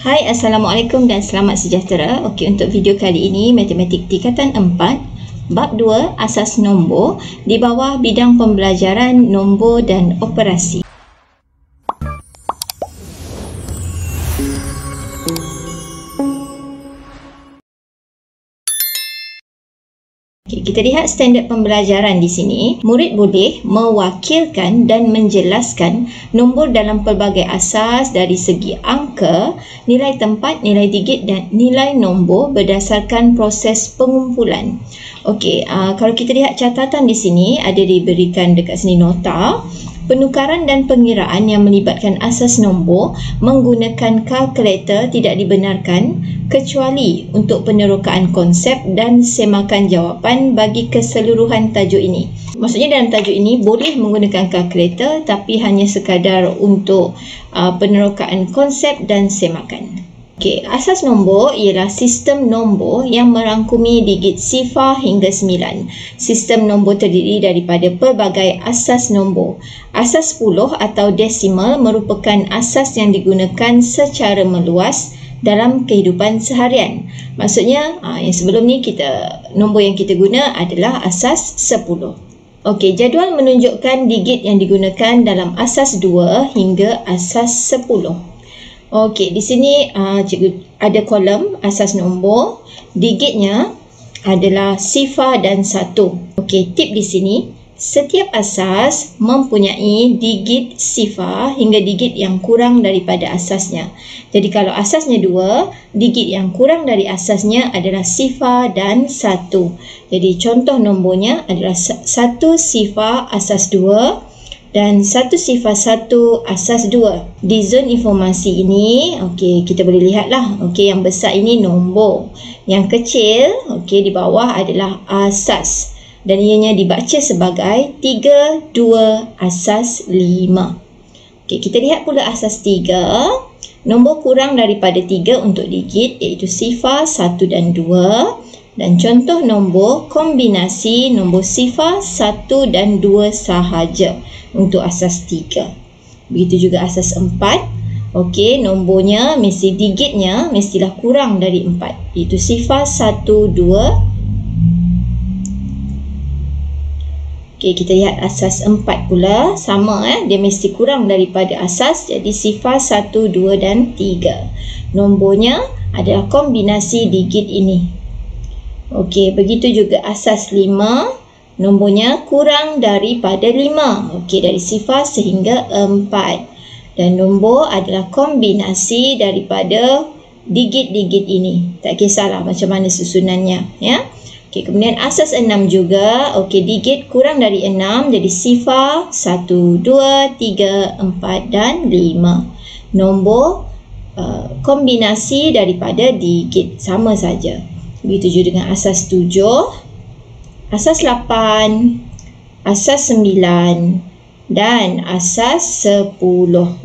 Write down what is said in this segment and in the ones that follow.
Hai, Assalamualaikum dan selamat sejahtera. Okey, untuk video kali ini Matematik Tingkatan 4 Bab 2 Asas Nombor di bawah bidang pembelajaran nombor dan operasi. Okay, kita lihat standard pembelajaran di sini. Murid boleh mewakilkan dan menjelaskan nombor dalam pelbagai asas dari segi angka, nilai tempat, nilai digit dan nilai nombor berdasarkan proses pengumpulan. Okey, kalau kita lihat catatan di sini, ada diberikan dekat sini nota. Penukaran dan pengiraan yang melibatkan asas nombor menggunakan kalkulator tidak dibenarkan kecuali untuk penerokaan konsep dan semakan jawapan bagi keseluruhan tajuk ini. Maksudnya dalam tajuk ini boleh menggunakan kalkulator tapi hanya sekadar untuk penerokaan konsep dan semakan. Okey, asas nombor ialah sistem nombor yang merangkumi digit sifar hingga 9. Sistem nombor terdiri daripada pelbagai asas nombor. Asas puluh atau desimal merupakan asas yang digunakan secara meluas dalam kehidupan seharian. Maksudnya, yang sebelum ni nombor yang kita guna adalah asas 10. Okey, jadual menunjukkan digit yang digunakan dalam asas 2 hingga asas 10. Okey, di sini cikgu ada kolom asas nombor. Digitnya adalah sifar dan 1. Okey, tip di sini, setiap asas mempunyai digit sifar hingga digit yang kurang daripada asasnya. Jadi kalau asasnya 2, digit yang kurang dari asasnya adalah sifar dan 1. Jadi contoh nombornya adalah 1 sifar asas 2 dan 1 sifar 1 asas 2. Di zon informasi ini, okey, kita boleh lihatlah. Okey, yang besar ini nombor. Yang kecil, okey, di bawah adalah asas. Dan ianya dibaca sebagai 3, 2, asas 5. Okey, kita lihat pula asas 3. Nombor kurang daripada 3 untuk digit iaitu sifar 1 dan 2. Dan contoh nombor kombinasi nombor sifar 1 dan 2 sahaja untuk asas 3. Begitu juga asas 4. Okey, nombornya digitnya mestilah kurang dari 4 iaitu sifar 1, 2. Okey, kita lihat asas 4 pula sama dia mesti kurang daripada asas, jadi sifar 1, 2 dan 3. Nombornya adalah kombinasi digit ini. Okey, begitu juga asas 5, nombornya kurang daripada 5. Okey, dari sifar sehingga 4. Dan nombor adalah kombinasi daripada digit-digit ini. Tak kisahlah macam mana susunannya, ya. Okey, kemudian asas 6 juga. Okey, digit kurang dari 6, jadi sifar 1, 2, 3, 4 dan 5. Nombor kombinasi daripada digit sama saja. Begitu juga dengan asas 7, asas 8, asas 9 dan asas 10.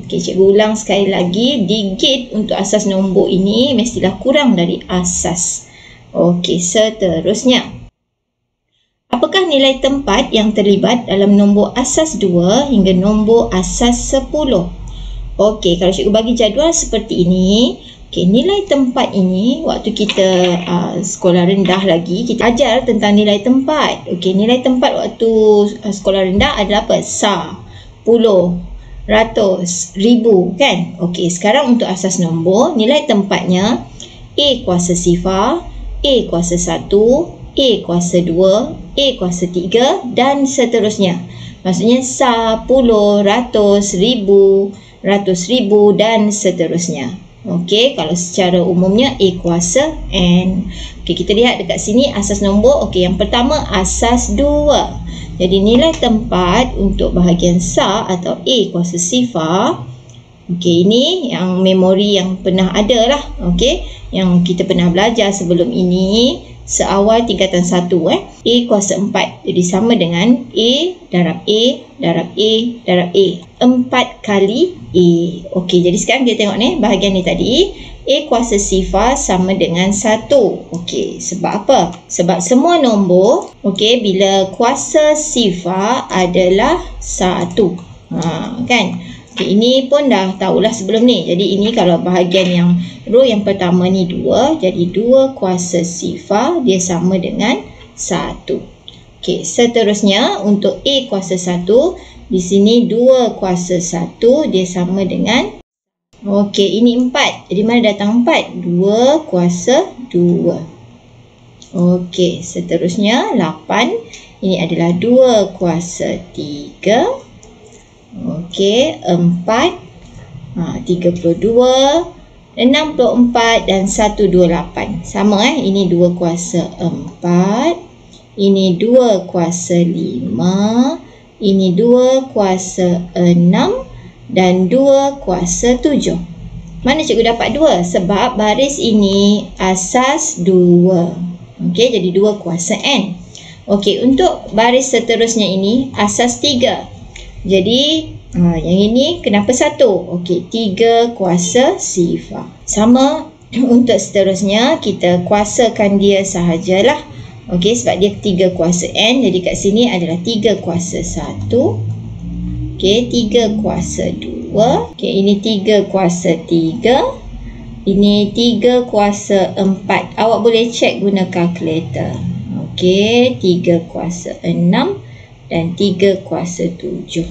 Okey, cikgu ulang sekali lagi. Digit untuk asas nombor ini mestilah kurang dari asas. Okey, seterusnya. Apakah nilai tempat yang terlibat dalam nombor asas 2 hingga nombor asas 10? Okey, kalau cikgu bagi jadual seperti ini. Okey, nilai tempat ini waktu kita sekolah rendah lagi, kita ajar tentang nilai tempat. Okey, nilai tempat waktu sekolah rendah adalah apa? Sa, puluh, ratus, ribu, kan? Okey, sekarang untuk asas nombor, nilai tempatnya A kuasa sifar, A kuasa 1, A kuasa 2, A kuasa 3 dan seterusnya. Maksudnya sa, puluh, ratus, ribu dan seterusnya. Okey, kalau secara umumnya A kuasa N. Okey, kita lihat dekat sini asas nombor. Okey, yang pertama asas 2. Jadi nilai tempat untuk bahagian sa atau A kuasa sifar. Okey, ini yang memori yang pernah ada lah. Okey, yang kita pernah belajar sebelum ini. Seawal tingkatan 1 A kuasa 4. Jadi sama dengan A darab A darab A darab A. 4 kali A. Okey, jadi sekarang kita tengok ni bahagian ni tadi. A kuasa sifar sama dengan 1. Okey, sebab apa? Sebab semua nombor, okey, bila kuasa sifar adalah 1. Kan? Okay, ini pun dah tahulah sebelum ni. Jadi ini kalau bahagian yang row yang pertama ni 2, jadi 2 kuasa sifar dia sama dengan 1. Okey, seterusnya untuk A kuasa 1, di sini 2 kuasa 1 dia sama dengan, okey, ini 4. Jadi mana datang 4? 2 kuasa 2. Okey, seterusnya 8. Ini adalah 2 kuasa 3. Okey, 4, 32, 64 dan 128. Sama ini 2 kuasa 4, ini 2 kuasa 5, ini 2 kuasa 6 dan 2 kuasa 7. Mana cikgu dapat 2? Sebab baris ini asas 2. Okey, jadi 2 kuasa n. Okey, untuk baris seterusnya ini asas 3. Jadi yang ini kenapa 1? Okey, 3 kuasa sifar. Sama untuk seterusnya kita kuasakan dia sahajalah. Okey, sebab dia 3 kuasa n, jadi kat sini adalah 3 kuasa 1. Okey, 3 kuasa 2. Okey, ini 3 kuasa 3. Ini 3 kuasa 4. Awak boleh cek guna kalkulator. Okey, 3 kuasa 6 dan 3 kuasa 7.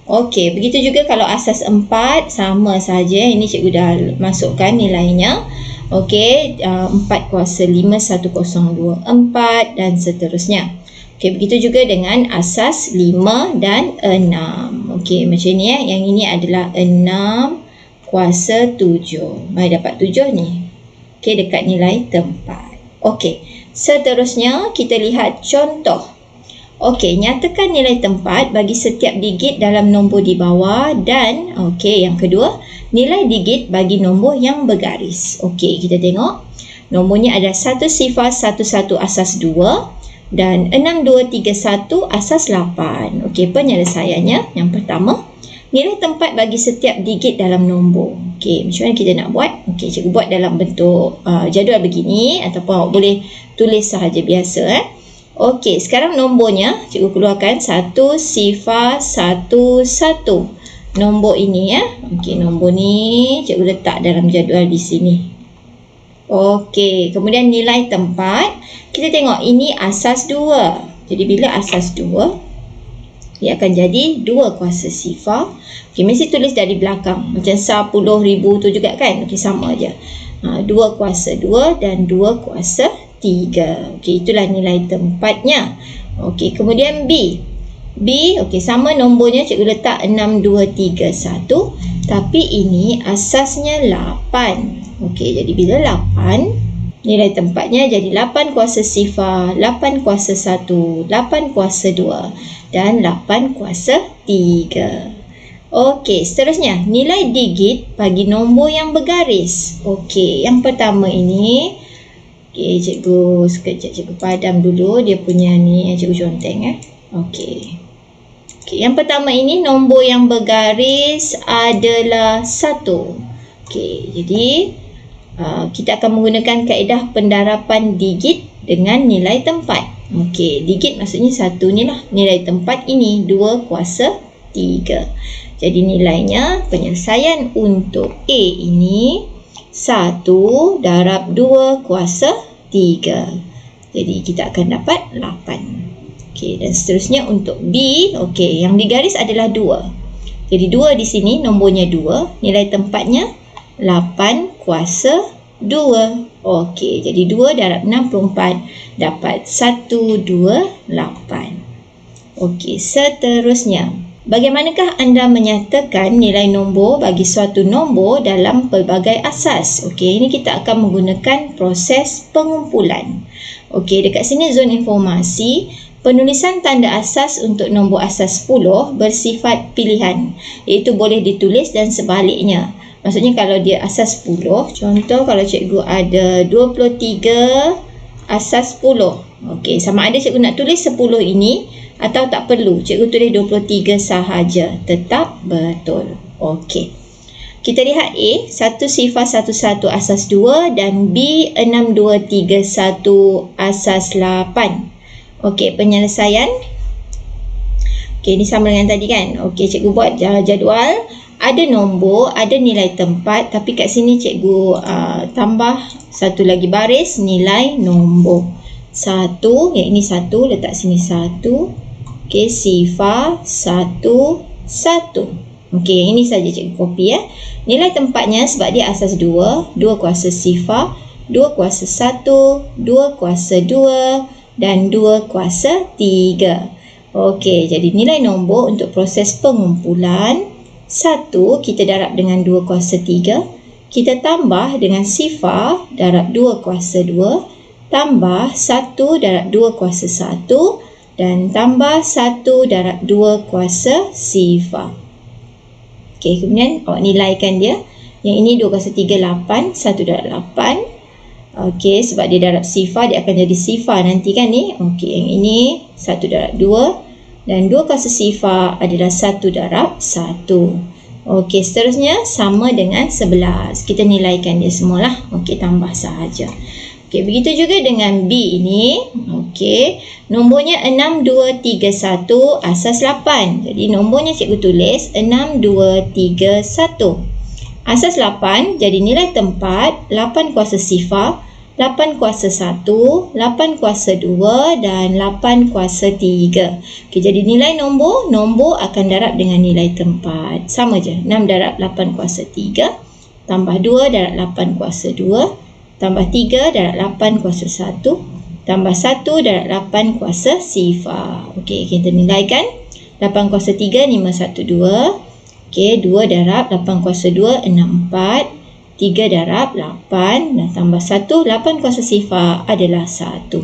Okey, begitu juga kalau asas 4 sama saja. Ini cikgu dah masukkan nilainya. Okey, 4 kuasa 5, 102, 4 dan seterusnya. Okey, begitu juga dengan asas 5 dan 6. Okey, macam ni Yang ini adalah 6 kuasa 7. Mari dapat 7 ni. Okey, dekat nilai tempat. Okey, seterusnya kita lihat contoh. Okey, nyatakan nilai tempat bagi setiap digit dalam nombor di bawah dan okey, yang kedua, nilai digit bagi nombor yang bergaris. Okey, kita tengok. Nombornya ada 1 sifar 11 asas 2 dan 6231 asas 8. Okey, penyelesaiannya yang pertama, nilai tempat bagi setiap digit dalam nombor. Okey, macam mana kita nak buat? Okey, cikgu buat dalam bentuk jadual begini ataupun awak boleh tulis sahaja biasa. Okey, sekarang nombornya cikgu keluarkan 1 sifar 11. Nombor ini Okey, nombor ni cikgu letak dalam jadual di sini. Okey, kemudian nilai tempat. Kita tengok ini asas 2. Jadi bila asas 2, dia akan jadi 2 kuasa sifar. Okey, mesti tulis dari belakang. Macam 10,000 tu juga kan? Okey, sama aja. 2 kuasa 2 dan 2 kuasa 3. Okey, itulah nilai tempatnya. Okey, kemudian B. B, okey, sama nombornya cikgu letak 6231. Tapi ini asasnya 8. Okey, jadi bila 8, nilai tempatnya jadi 8 kuasa sifar, 8 kuasa 1, 8 kuasa 2 dan 8 kuasa 3. Okey, seterusnya nilai digit bagi nombor yang bergaris. Okey, yang pertama ini, okey, cikgu sekejap cikgu padam dulu dia punya ni, cikgu conteng Okey. Okey, yang pertama ini nombor yang bergaris adalah 1. Okey, jadi kita akan menggunakan kaedah pendarapan digit dengan nilai tempat. Okey, digit maksudnya 1 ni lah. Nilai tempat ini 2 kuasa 3. Jadi nilainya penyelesaian untuk A ini 1 darab 2 kuasa 3. Jadi kita akan dapat 8. Okey, dan seterusnya untuk B, okey, yang digaris adalah 2. Jadi 2 di sini nombornya 2, nilai tempatnya 8 kuasa 2. Okey, jadi 2 darab 64 dapat 128. Okey, seterusnya, bagaimanakah anda menyatakan nilai nombor bagi suatu nombor dalam pelbagai asas? Okey, ini kita akan menggunakan proses pengumpulan. Okey, dekat sini zon informasi, penulisan tanda asas untuk nombor asas 10 bersifat pilihan, iaitu boleh ditulis dan sebaliknya. Maksudnya kalau dia asas 10, contoh kalau cikgu ada 23 asas 10. Okey, sama ada cikgu nak tulis 10 ini atau tak perlu, cikgu tulis 23 sahaja, tetap betul. Okey, kita lihat A, 1 sifar 11 asas 2 dan B 6231 asas 8. Okey, penyelesaian. Okey, ini sama dengan tadi kan? Okey, cikgu buat jadual. ada nombor, ada nilai tempat, tapi kat sini cikgu tambah satu lagi baris nilai nombor. 1, yang ini 1, letak sini 1. Okey, sifar 1 1. Okey, yang ini saja cikgu copy ya. Nilai tempatnya sebab dia asas 2, 2 kuasa sifar, 2 kuasa 1, 2 kuasa 2 dan 2 kuasa 3. Okey, jadi nilai nombor untuk proses pengumpulan 1 kita darab dengan 2 kuasa 3, kita tambah dengan sifar darab 2 kuasa 2, tambah 1 darab 2 kuasa 1 dan tambah 1 darab 2 kuasa sifar. Okey, kemudian awak nilaikan dia. Yang ini 2 kuasa 3, 8, 1 darab 8. Okey, sebab dia darab sifar, dia akan jadi sifar nanti kan ni. Okey, yang ini 1 darab 2 dan 2 kuasa sifar adalah 1 darab 1. Okey, seterusnya sama dengan 11. Kita nilaikan dia semualah. Okey, tambah sahaja. Okey, begitu juga dengan B ini. Okey, nombornya 6, 2, 3, 1, asas 8. Jadi nombornya cikgu tulis 6, 2, 3, 1. Asas 8, jadi nilai tempat 8 kuasa sifar, 8 kuasa 1, 8 kuasa 2 dan 8 kuasa 3. Okey, jadi nilai nombor akan darab dengan nilai tempat. Sama je, 6 darab 8 kuasa 3, tambah 2 darab 8 kuasa 2, tambah 3 darab 8 kuasa 1, tambah 1 darab 8 kuasa sifar. Okey, kita nilaikan. 8 kuasa 3, 5, 1, 2. Okey, 2 darab 8 kuasa 2, 6, 4. 3 darab 8 dan tambah 1, 8 kuasa sifar adalah 1.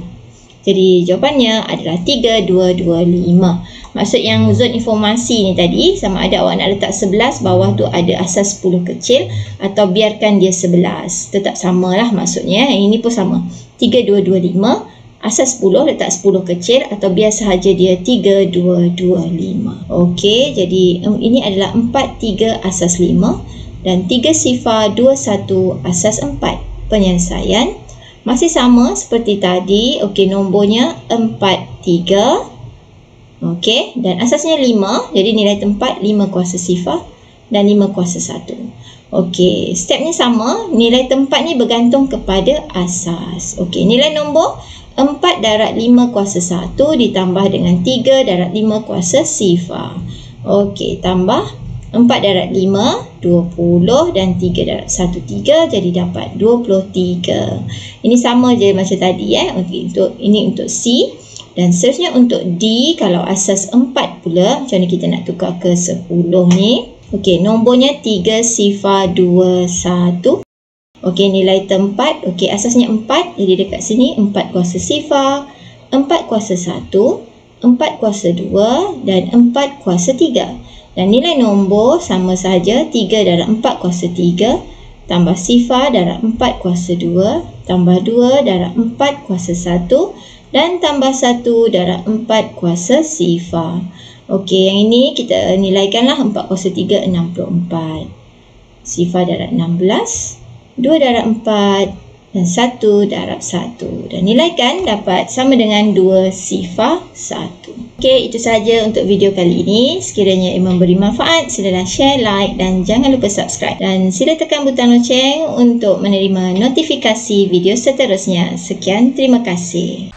Jadi jawapannya adalah 3, 2, 2, 5. Maksud yang zon informasi ni tadi, sama ada awak nak letak 11, bawah tu ada asas 10 kecil atau biarkan dia 11. Tetap samalah maksudnya. Yang ini pun sama. 3, 2, 2, 5. Asas 10 letak 10 kecil atau biar sahaja dia 3, 2, 2, 5. Okey, jadi ini adalah 4, 3 asas 5 dan 3 sifar 2, 1 asas 4. Penyelesaian masih sama seperti tadi. Okey, nombornya 4, 3. Okey, dan asasnya 5. Jadi nilai tempat 5 kuasa sifar dan 5 kuasa 1. Okey, stepnya sama. Nilai tempat ni bergantung kepada asas. Okey, nilai nombor 4 darab 5 kuasa 1 ditambah dengan 3 darab 5 kuasa sifar. Okey, tambah 4 darab 5, 20 dan 3 darab 1, 3. Jadi dapat 23. Ini sama je macam tadi Okey, ini untuk C. Dan seterusnya untuk D, kalau asas 4 pula, macam mana kita nak tukar ke 10 ni. Okey, nombornya 3 sifar 2, 1. Okey, nilai tempat. Okey, asasnya 4. Jadi dekat sini 4 kuasa sifar, 4 kuasa 1, 4 kuasa 2 dan 4 kuasa 3. Dan nilai nombor sama saja, 3 darab 4 kuasa 3, tambah sifar darab 4 kuasa 2, tambah 2 darab 4 kuasa 1 dan tambah 1 darab 4 kuasa sifar. Okey, yang ini kita nilaikanlah. 4 kuasa 3, 64. Sifar darab 16, 2 darab 4 dan 1 darab 1. Dan nilaikan dapat sama dengan 2 sifar 1. Okey, itu sahaja untuk video kali ini. Sekiranya ia memberi manfaat, silakan share, like dan jangan lupa subscribe. Dan sila tekan butang loceng untuk menerima notifikasi video seterusnya. Sekian, terima kasih.